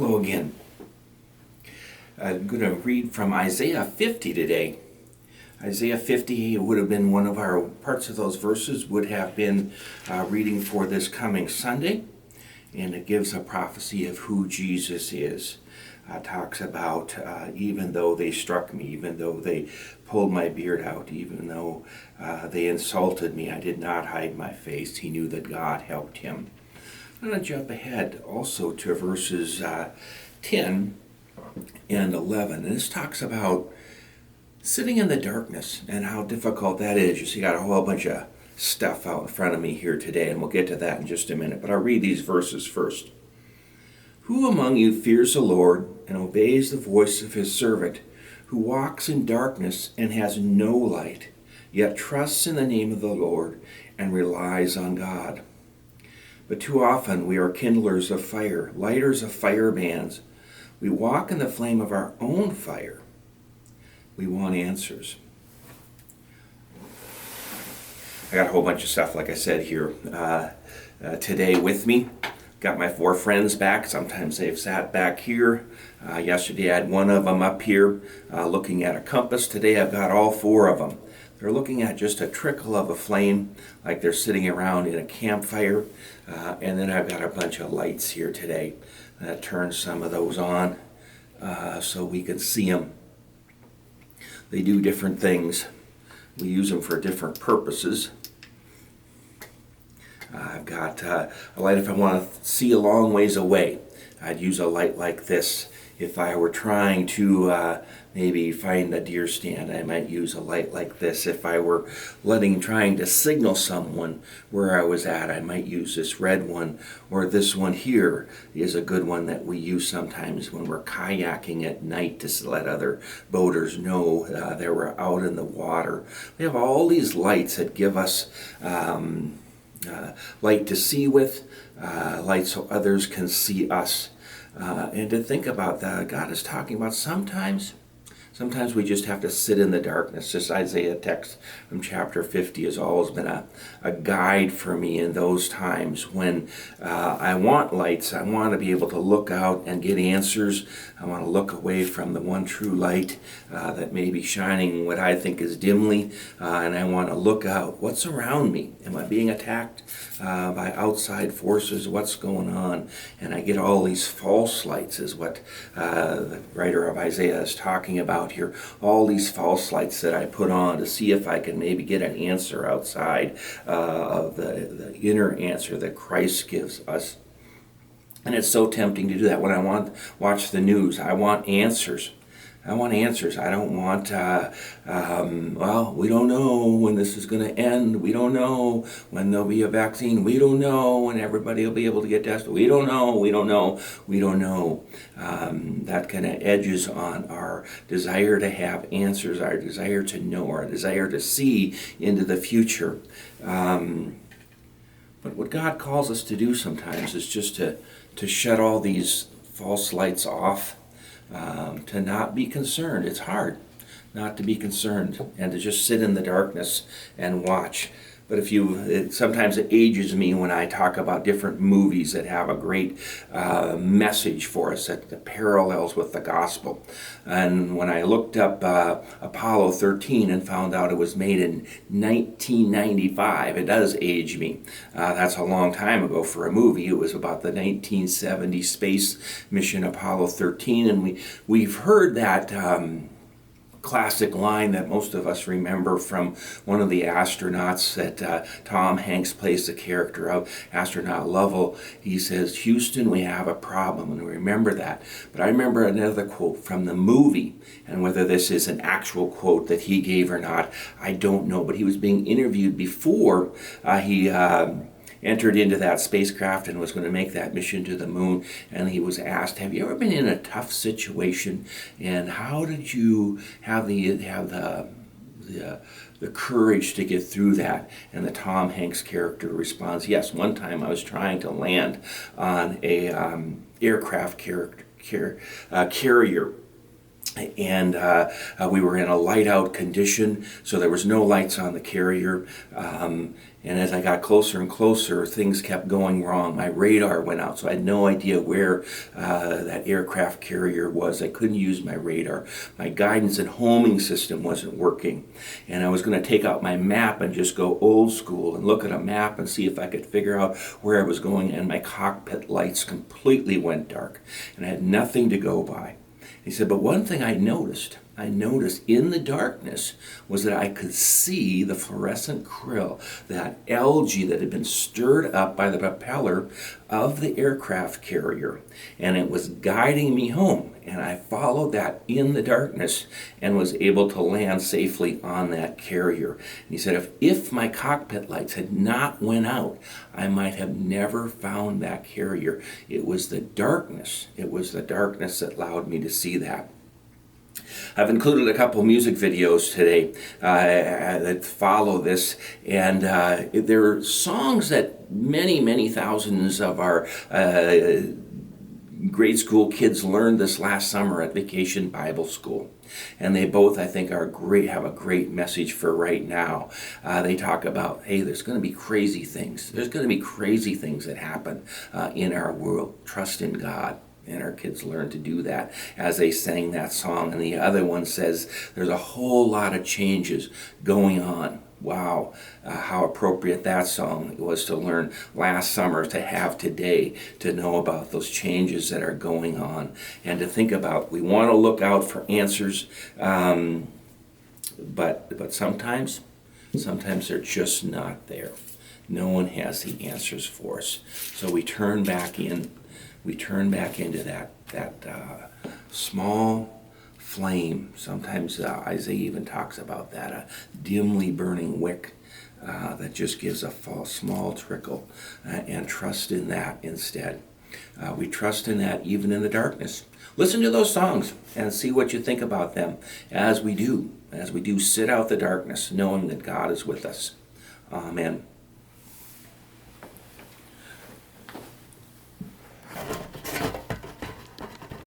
Hello again. I'm going to read from Isaiah 50 today. Isaiah 50 would have been one of our parts of those verses, would have been reading for this coming Sunday. And it gives a prophecy of who Jesus is. Talks about even though they struck me, even though they pulled my beard out, even though they insulted me, I did not hide my face. He knew that God helped him. I'm going to jump ahead also to verses 10 and 11. And this talks about sitting in the darkness and how difficult that is. You see, I got a whole bunch of stuff out in front of me here today, and we'll get to that in just a minute. But I'll read these verses first. Who among you fears the Lord and obeys the voice of his servant, who walks in darkness and has no light, yet trusts in the name of the Lord and relies on God? But too often we are kindlers of fire, lighters of fire bands. We walk in the flame of our own fire. We want answers. I got a whole bunch of stuff, like I said, here today with me. Got my 4 friends back. Sometimes they've sat back here. Yesterday I had one of them up here looking at a compass. Today I've got all 4 of them. They're looking at just a trickle of a flame, like they're sitting around in a campfire. And then I've got a bunch of lights here today that turn some of those on so we can see them. They do different things. We use them for different purposes. I've got a light if I want to see a long ways away. I'd use a light like this. If I were trying to maybe find a deer stand, I might use a light like this. If I were trying to signal someone where I was at, I might use this red one. Or this one here is a good one that we use sometimes when we're kayaking at night to let other boaters know that we're out in the water. We have all these lights that give us light to see with, light so others can see us. And to think about that, God is talking about sometimes we just have to sit in the darkness. This Isaiah text from chapter 50 has always been a guide for me in those times when I want lights. I want to be able to look out and get answers. I want to look away from the one true light that may be shining what I think is dimly. And I want to look out. What's around me? Am I being attacked by outside forces? What's going on? And I get all these false lights is what the writer of Isaiah is talking about here. All these false lights that I put on to see if I can maybe get an answer outside of the inner answer that Christ gives us. And it's so tempting to do that. When I watch the news, I want answers. I want answers. I don't want, we don't know when this is going to end. We don't know when there'll be a vaccine. We don't know when everybody will be able to get tested. We don't know. That kind of edges on our desire to have answers, our desire to know, our desire to see into the future. But what God calls us to do sometimes is just to shut all these false lights off. To not be concerned. It's hard not to be concerned and to just sit in the darkness and watch. But sometimes it ages me when I talk about different movies that have a great message for us that parallels with the gospel. And when I looked up Apollo 13 and found out it was made in 1995, it does age me. That's a long time ago for a movie. It was about the 1970 space mission Apollo 13, and we've heard that classic line that most of us remember from one of the astronauts that Tom Hanks plays the character of, astronaut Lovell. He says, "Houston, we have a problem," and we remember that. But I remember another quote from the movie, and whether this is an actual quote that he gave or not, I don't know, but he was being interviewed before he entered into that spacecraft and was going to make that mission to the moon, and he was asked, have you ever been in a tough situation, and how did you have the courage to get through that? And the Tom Hanks character responds, yes, one time I was trying to land on a aircraft carrier, and we were in a light out condition, so there was no lights on the carrier. And as I got closer and closer, things kept going wrong. My radar went out, so I had no idea where that aircraft carrier was. I couldn't use my radar. My guidance and homing system wasn't working. And I was going to take out my map and just go old school and look at a map and see if I could figure out where I was going. And my cockpit lights completely went dark, and I had nothing to go by. He said, but one thing I noticed in the darkness was that I could see the fluorescent krill, that algae that had been stirred up by the propeller of the aircraft carrier, and it was guiding me home. And I followed that in the darkness and was able to land safely on that carrier. And he said, if my cockpit lights had not went out, I might have never found that carrier. It was the darkness. It was the darkness that allowed me to see that. I've included a couple music videos today that follow this, and there are songs that many thousands of our grade school kids learned this last summer at Vacation Bible School. And they both, I think, are great, have a great message for right now. They talk about, hey, there's going to be crazy things. There's going to be crazy things that happen in our world. Trust in God. And our kids learn to do that as they sang that song. And the other one says, there's a whole lot of changes going on. Wow, how appropriate that song was to learn last summer, to have today, to know about those changes that are going on, and to think about, we want to look out for answers, but sometimes they're just not there. No one has the answers for us. So we turn back into that small flame. Sometimes Isaiah even talks about that, a dimly burning wick that just gives a small trickle, and trust in that instead. We trust in that even in the darkness. Listen to those songs and see what you think about them as we do sit out the darkness, knowing that God is with us. Amen.